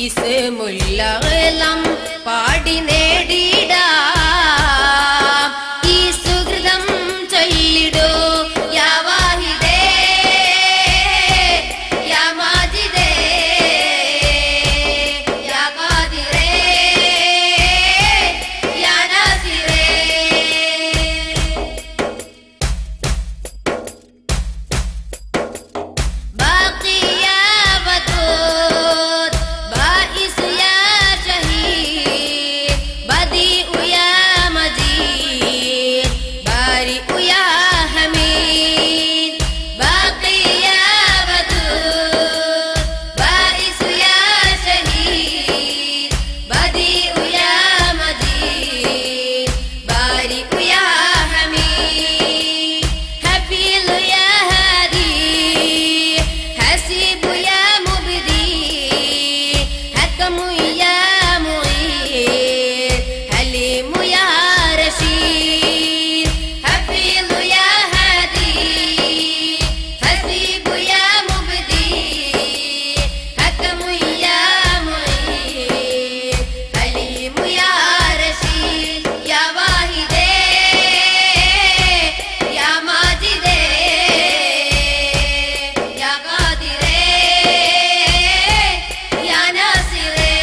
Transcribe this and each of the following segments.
ഇസ്മുല്ലം പാടി നേടിടാം ഈ സുഹൃതം ചൊല്ലിടോ യാ വാഹിദേ യാ മാജിദേ യാ ഖാദിറേ യാ നാസിറേ ബാഖി യാ വദൂദ് ബാഇസ് യാ ഷഹീദ് ബദീഉ യാ മജീദ് ബാരിഉ യാ ഹമീദ് ബാഖി യാ വദൂദ് ബാഇസ് യാ ഷഹീദ് ബദീഉ യാ മജീദ് ബാരിഉ യാ ഹമീദ് ഹഫീളു യാ ഹാദി حسيب يا مبدي حكم يا معيد حليم يا رشيد حفيظ يا هادي حسيب يا مبدي حكم يا معيد حليم يا رشيد يا واحدي يا ماجدي يا قادري يا ناصري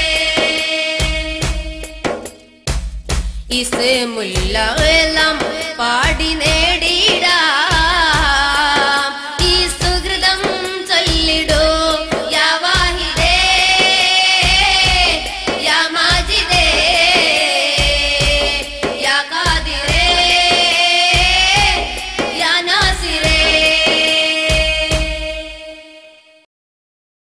اسم الله